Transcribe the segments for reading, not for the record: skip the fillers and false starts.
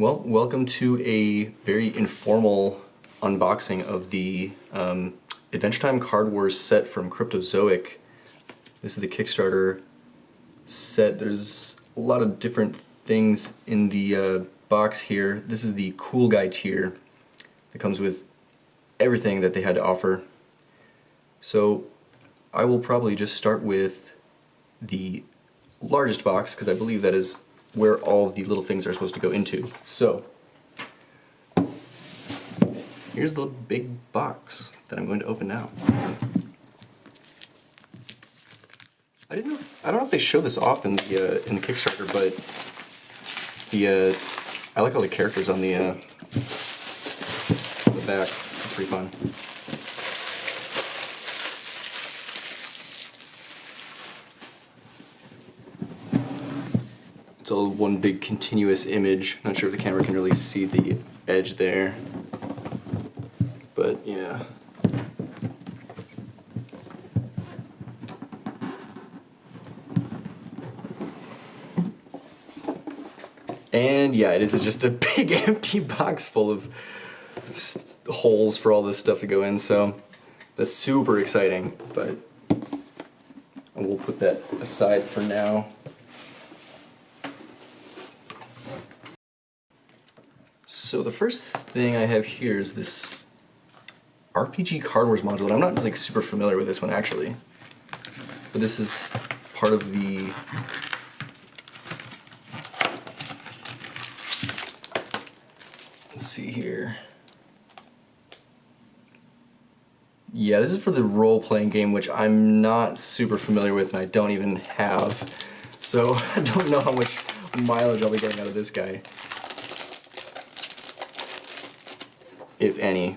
Well, welcome to a very informal unboxing of the Adventure Time Card Wars set from Cryptozoic. This is the Kickstarter set. There's a lot of different things in the box here. This is the Cool Guy tier that comes with everything that they had to offer. So I will probably just start with the largest box because I believe that is where all the little things are supposed to go into. So here's the big box that I'm going to open now. I don't know if they show this often in the Kickstarter, but I like all the characters on the back. It's pretty fun. It's all one big continuous image. Not sure if the camera can really see the edge there, but yeah. And yeah, it is just a big empty box full of holes for all this stuff to go in, so that's super exciting, but we'll put that aside for now. So the first thing I have here is this RPG Card Wars module, and I'm not like super familiar with this one actually, but this is part of the let's see here. Yeah, this is for the role-playing game, which I'm not super familiar with and I don't even have, so I don't know how much mileage I'll be getting out of this guy, if any.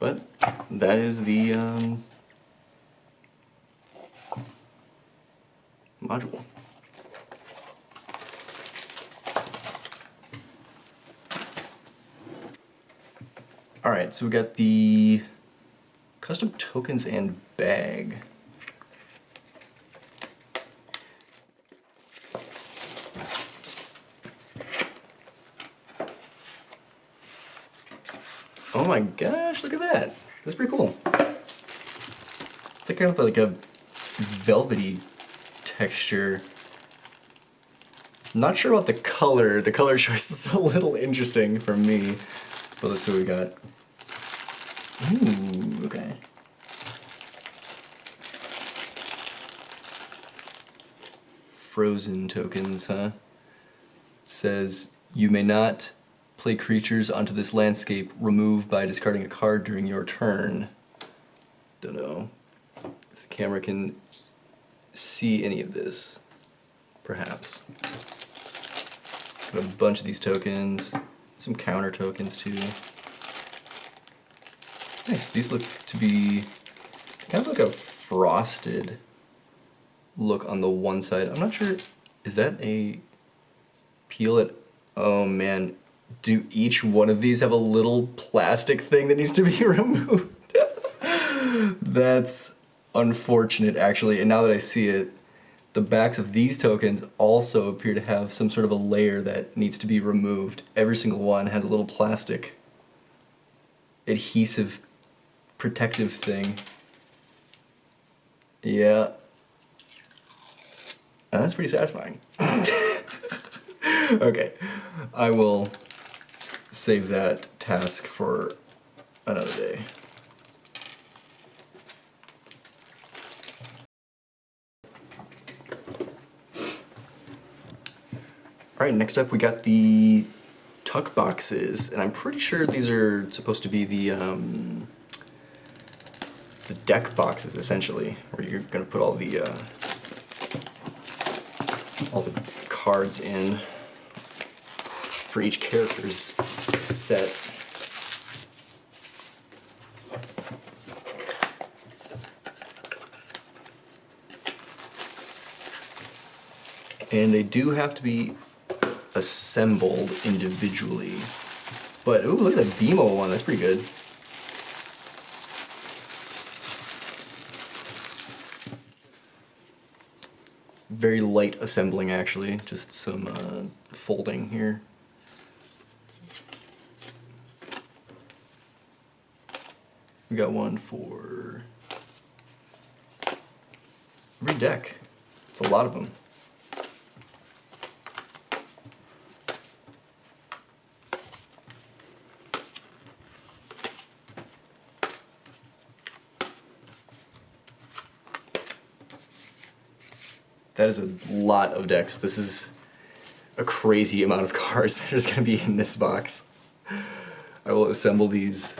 But that is the module. Alright, so we got the custom tokens and bag. Oh my gosh, look at that. That's pretty cool. It's like kind of like a velvety texture. Not sure about the color. The color choice is a little interesting for me. But let's see what we got. Ooh, okay. Frozen tokens, huh? It says, you may not play creatures onto this landscape. Remove by discarding a card during your turn. Don't know if the camera can see any of this. Perhaps. Got a bunch of these tokens. Some counter tokens too. Nice. These look to be kind of like a frosted look on the one side. I'm not sure. Is that a peel it? Oh man. Do each one of these have a little plastic thing that needs to be removed? That's unfortunate actually, and now that I see it, the backs of these tokens also appear to have some sort of a layer that needs to be removed. Every single one has a little plastic adhesive protective thing. Yeah. That's pretty satisfying. Okay, I will save that task for another day. Alright, next up we got the tuck boxes, and I'm pretty sure these are supposed to be the deck boxes, essentially, where you're going to put all the cards in for each character's set. And they do have to be assembled individually, But ooh, look at the BMO one. That's pretty good. Very light assembling, actually. Just some folding here. We got one for every deck. It's a lot of them. That is a lot of decks. This is a crazy amount of cards that are just going to be in this box. I will assemble these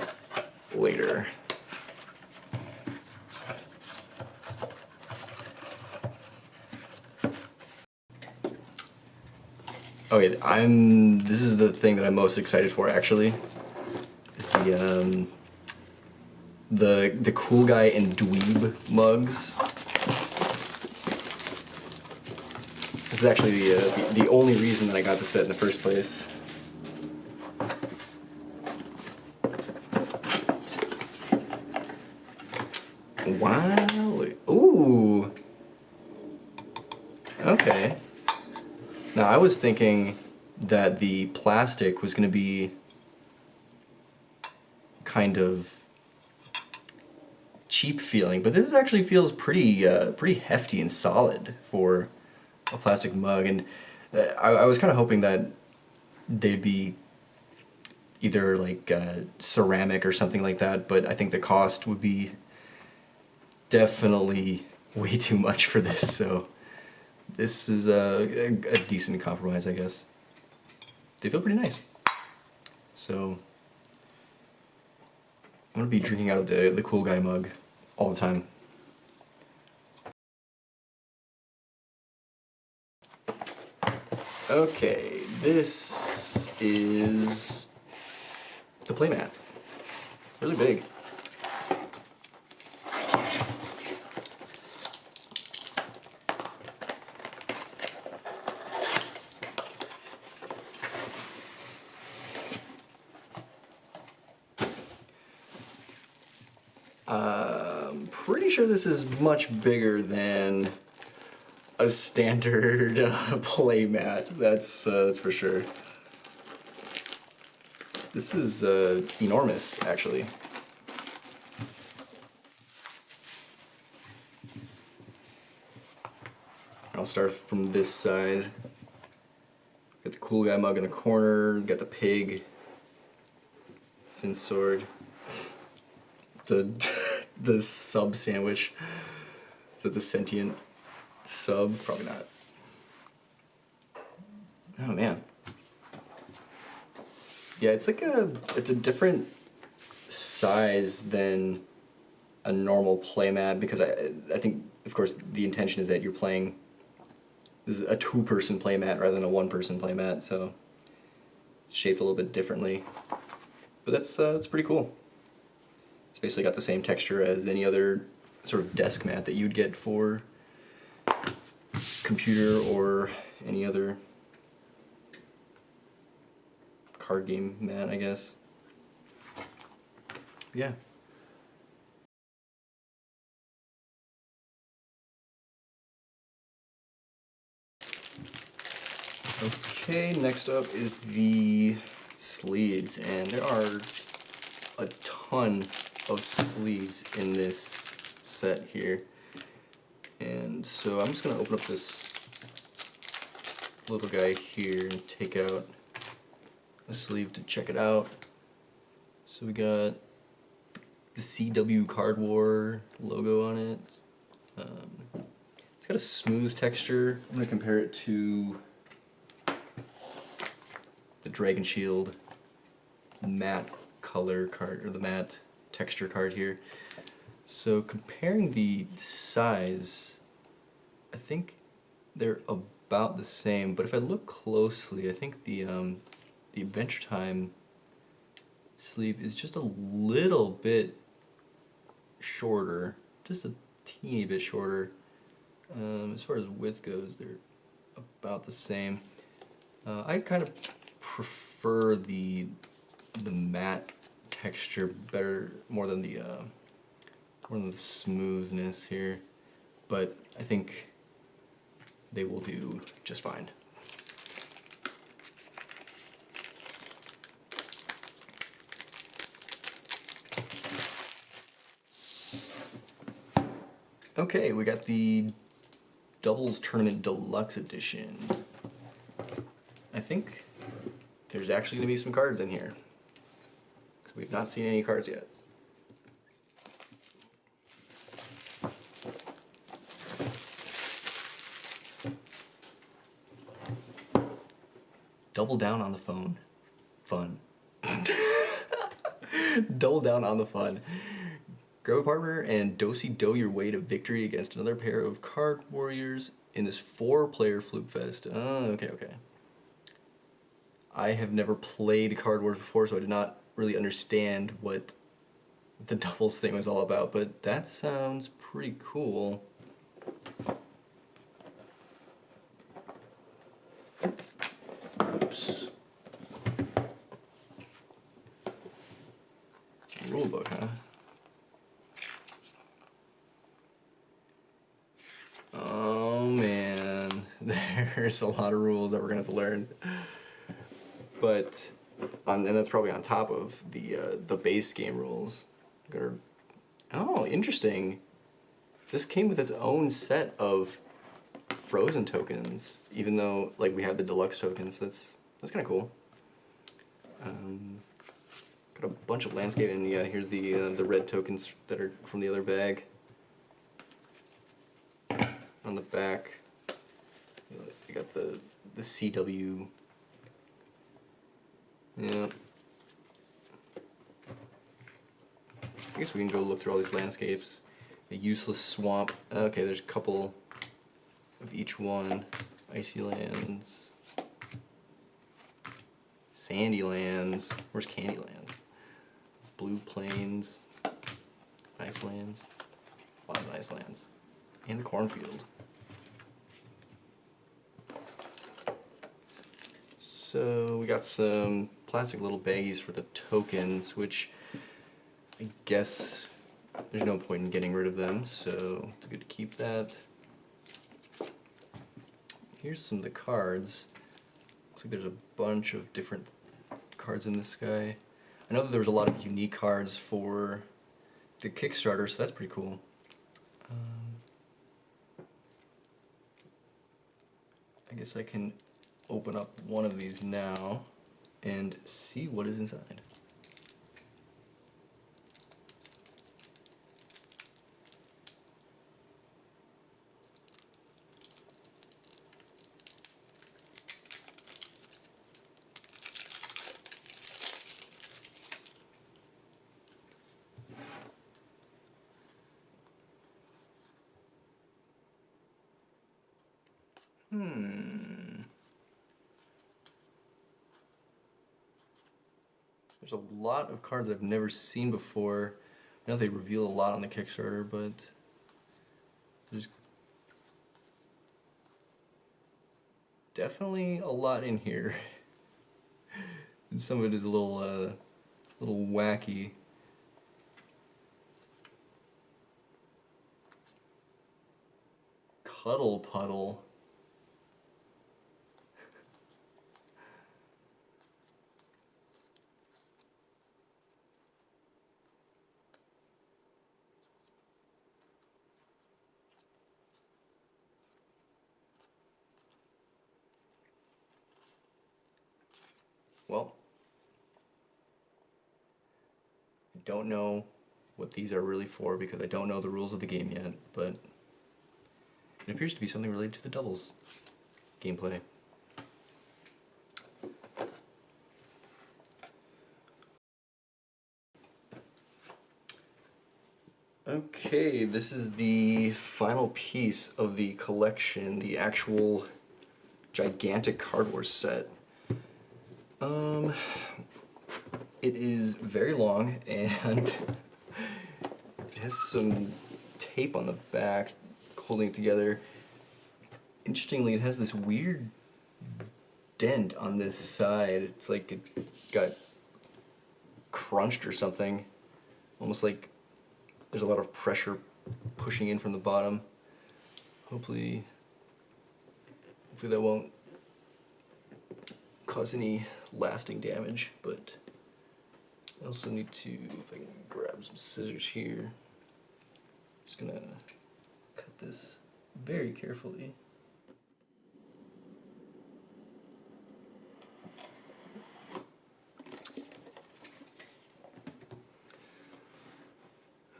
later. Okay, this is the thing that I'm most excited for, actually. Is the Cool Guy and Dweeb mugs. This is actually the only reason that I got the set in the first place. Wow! Ooh! Okay. Now I was thinking that the plastic was going to be kind of cheap feeling, but this actually feels pretty pretty hefty and solid for a plastic mug. And I was kind of hoping that they'd be either like ceramic or something like that, but I think the cost would be definitely way too much for this, so this is a decent compromise, I guess. They feel pretty nice. So I'm gonna be drinking out of the Cool Guy mug all the time. Okay, this is the playmat. Really big. I'm pretty sure this is much bigger than a standard playmat. That's for sure. This is enormous, actually. I'll start from this side. Got the Cool Guy mug in the corner. Got the pig, Finn sword. The sub sandwich. Is that the sentient sub? Probably not. Oh man. Yeah, it's like it's a different size than a normal playmat, because I think, of course, the intention is that you're playing, this is a two-person playmat rather than a one-person playmat, so it's shaped a little bit differently. But that's pretty cool. It's basically got the same texture as any other sort of desk mat that you'd get for computer or any other card game mat, I guess. Yeah. Okay, next up is the sleeves, and there are a ton of sleeves in this set here. And so I'm just gonna open up this little guy here and take out a sleeve to check it out. So we got the CW Card War logo on it. It's got a smooth texture. I'm gonna compare it to the Dragon Shield matte color card, or the matte texture card here. So comparing the size, I think they're about the same, but if I look closely, I think the Adventure Time sleeve is just a little bit shorter, just a teeny bit shorter. As far as width goes, they're about the same. I kind of prefer the the matte texture better, more than the smoothness here, but I think they will do just fine. Okay, we got the Doubles Tournament Deluxe Edition. I think there's actually going to be some cards in here, because we've not seen any cards yet. Double down on the phone. Fun. Double down on the fun. Grab a partner and do-si-do your way to victory against another pair of card warriors in this 4-player Flute Fest. Oh, okay. I have never played Card Wars before, so I did not really understand what the doubles thing was all about, but that sounds pretty cool. Oops. Rulebook, huh? Oh man, there's a lot of rules that we're gonna have to learn. But, and that's probably on top of the base game rules. Oh, interesting. This came with its own set of Frozen tokens, even though like we have the deluxe tokens. That's kind of cool. Got a bunch of landscape, and yeah, here's the red tokens that are from the other bag. On the back, you got the CW. Yeah. I guess we can go look through all these landscapes. A useless swamp. Okay, there's a couple of each one. Icy lands. Sandy lands. Where's Candyland? Blue plains. Ice lands. A lot of ice lands. And the cornfield. So we got some plastic little baggies for the tokens, which I guess there's no point in getting rid of them, so it's good to keep that. Here's some of the cards. Looks like there's a bunch of different cards in this guy. I know that there was a lot of unique cards for the Kickstarter, so that's pretty cool. I guess I can open up one of these now and see what is inside. There's a lot of cards I've never seen before. I know they reveal a lot on the Kickstarter, but there's definitely a lot in here. And some of it is a little wacky. Cuddle Puddle. Well, I don't know what these are really for because I don't know the rules of the game yet, but it appears to be something related to the doubles gameplay. Okay, this is the final piece of the collection, the actual gigantic Card Wars set. It is very long and it has some tape on the back holding it together. Interestingly, it has this weird dent on this side. It's like it got crunched or something. Almost like there's a lot of pressure pushing in from the bottom. Hopefully that won't cause any lasting damage, but I also need to, if I can grab some scissors here, just gonna cut this very carefully.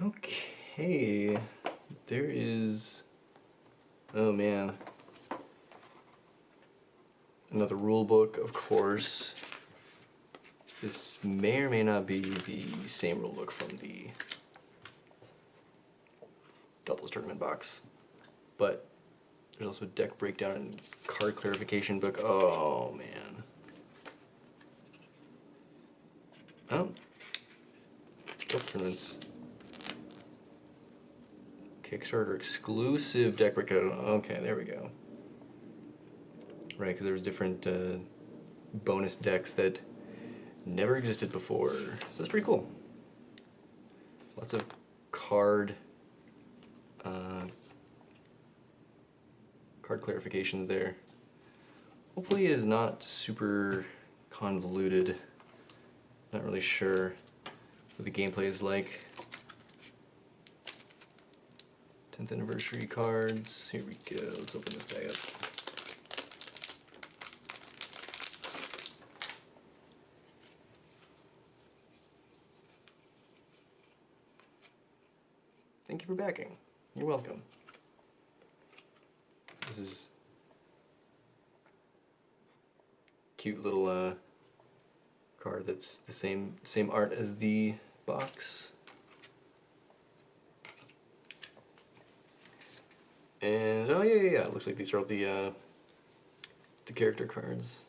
Okay, there is, oh man, another rule book, of course. This may or may not be the same rule book from the doubles tournament box, but there's also a deck breakdown and card clarification book. Oh man. Oh, double tournaments. Kickstarter exclusive deck breakdown. Okay, there we go. Right, because there was different bonus decks that never existed before. So that's pretty cool. Lots of card clarifications there. Hopefully it is not super convoluted. Not really sure what the gameplay is like. 10th anniversary cards. Here we go. Let's open this guy up. Thank you for backing. You're welcome. This is cute little card that's the same art as the box. And oh yeah, it looks like these are all the character cards.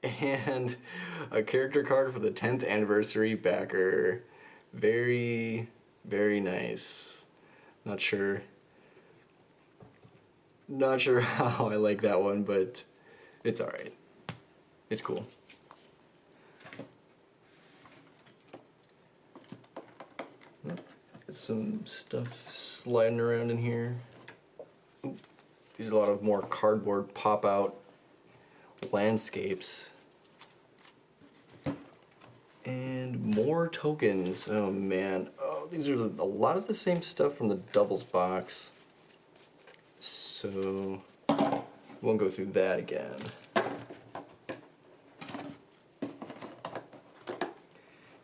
And a character card for the 10th anniversary backer. Very, very nice. Not sure how I like that one, but it's alright. It's cool. Got some stuff sliding around in here. Ooh, these are a lot of more cardboard pop-out landscapes. And more tokens. Oh man. Oh, these are a lot of the same stuff from the doubles box. So won't go through that again. And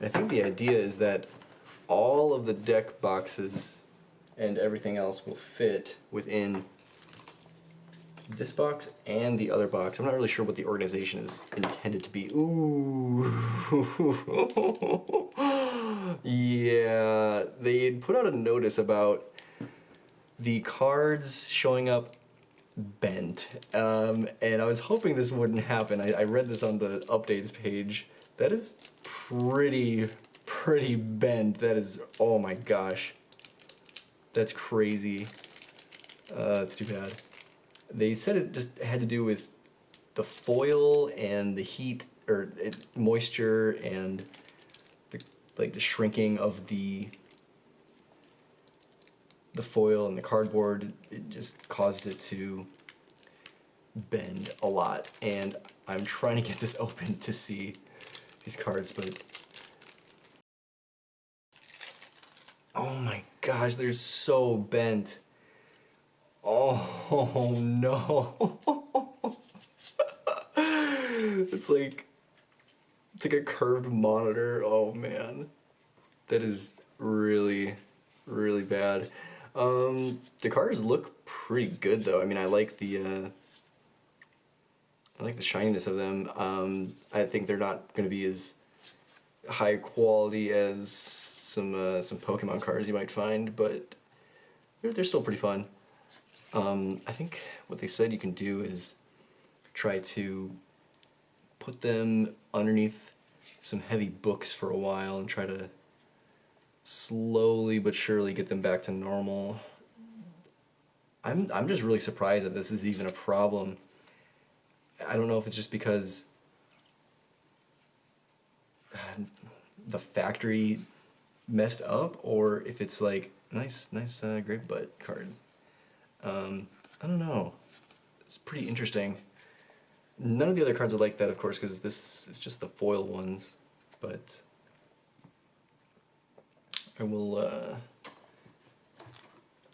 I think the idea is that all of the deck boxes and everything else will fit within this box and the other box. I'm not really sure what the organization is intended to be. Ooh. Yeah, they put out a notice about the cards showing up bent. And I was hoping this wouldn't happen. I read this on the updates page. That is pretty bent. That is, oh my gosh. That's crazy. That's too bad. They said it just had to do with the foil and the heat or moisture and the shrinking of the foil and the cardboard. It just caused it to bend a lot, and I'm trying to get this open to see these cards, but oh my gosh, they're so bent. Oh no. It's like a curved monitor. Oh man. That is really bad. The cards look pretty good though. I mean, I like the shininess of them. I think they're not going to be as high quality as some Pokemon cards you might find, but they're still pretty fun. I think what they said you can do is try to put them underneath some heavy books for a while and try to slowly but surely get them back to normal. I'm just really surprised that this is even a problem. I don't know if it's just because the factory messed up, or if it's like nice grape butt card. I don't know. It's pretty interesting. None of the other cards are like that, of course, because this is just the foil ones. But I will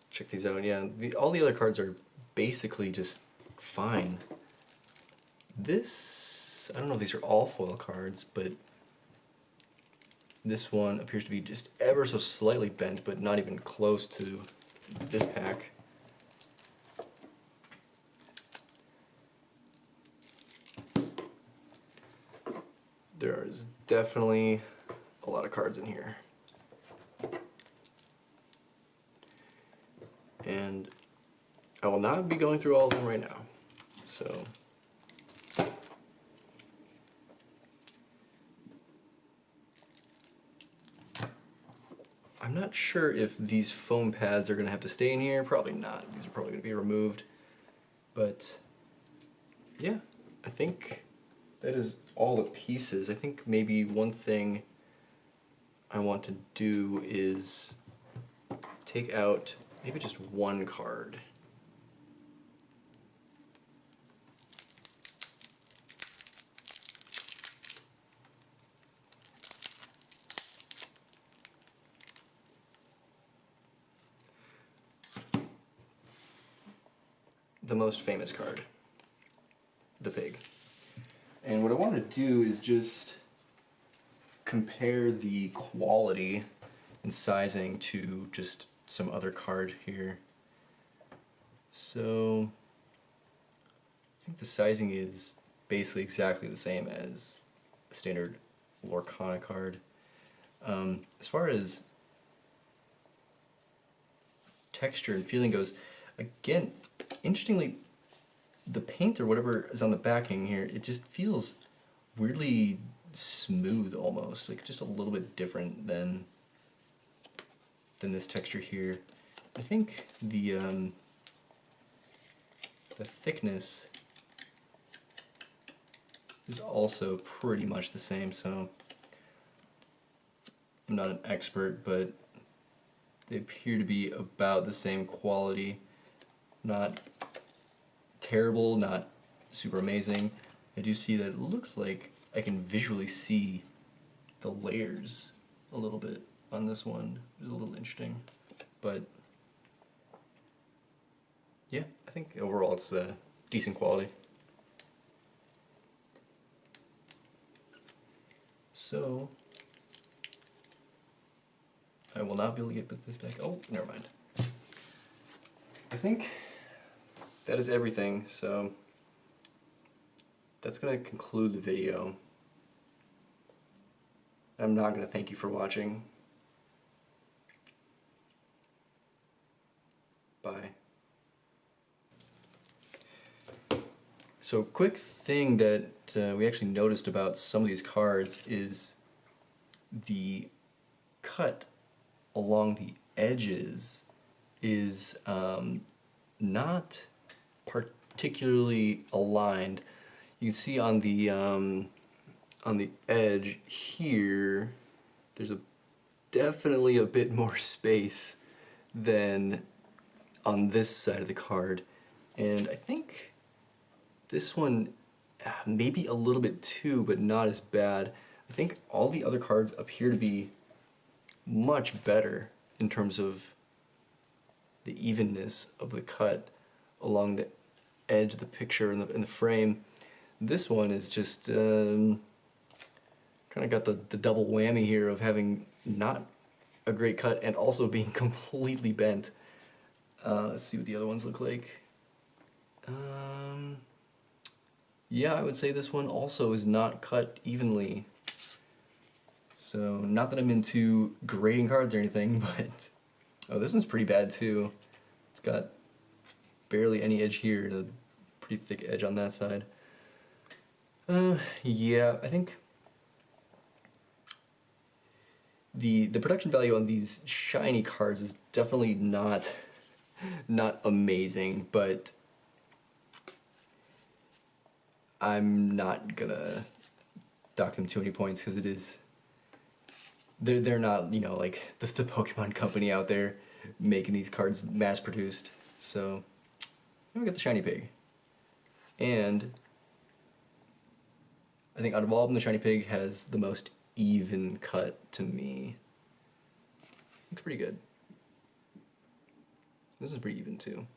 check these out. Yeah, all the other cards are basically just fine. This, I don't know if these are all foil cards, but this one appears to be just ever so slightly bent, but not even close to this pack. There is definitely a lot of cards in here. And I will not be going through all of them right now. So I'm not sure if these foam pads are going to have to stay in here. Probably not. These are probably going to be removed. But yeah, I think that is all the pieces. I think maybe one thing I want to do is take out maybe just one card. The most famous card, the pig. And what I want to do is just compare the quality and sizing to just some other card here. So I think the sizing is basically exactly the same as a standard Lorcana card. As far as texture and feeling goes, again, interestingly, the paint or whatever is on the backing here, it just feels weirdly smooth almost, like just a little bit different than this texture here. I think the thickness is also pretty much the same, so I'm not an expert, but they appear to be about the same quality. Not terrible, not super amazing. I do see that it looks like I can visually see the layers a little bit on this one, which is a little interesting. But yeah, I think overall it's decent quality. So I will not be able to put this back. Oh, never mind. I think that is everything, so that's going to conclude the video. I'm not going to thank you for watching. Bye. So quick thing that we actually noticed about some of these cards is the cut along the edges is not particularly aligned. You can see on the edge here, there's definitely a bit more space than on this side of the card, and I think this one maybe a little bit too, but not as bad. I think all the other cards appear to be much better in terms of the evenness of the cut along the edge of the picture in the frame. This one is just kind of got the double whammy here of having not a great cut and also being completely bent. Let's see what the other ones look like. Yeah, I would say this one also is not cut evenly. So, not that I'm into grading cards or anything, but... Oh, this one's pretty bad too. It's got barely any edge here, and a pretty thick edge on that side. Yeah, I think the production value on these shiny cards is definitely not amazing, but I'm not gonna dock them too many points because it is they're not, you know, like the Pokemon company out there making these cards mass produced. So we got the shiny pig. And I think out of all of them, the shiny pig has the most even cut to me. Looks pretty good. This is pretty even too.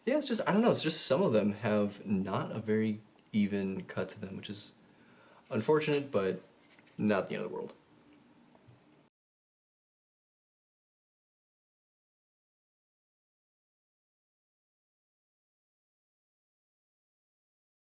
Yeah, it's just, I don't know, it's just some of them have not a very even cut to them, which is unfortunate, but not the end of the world.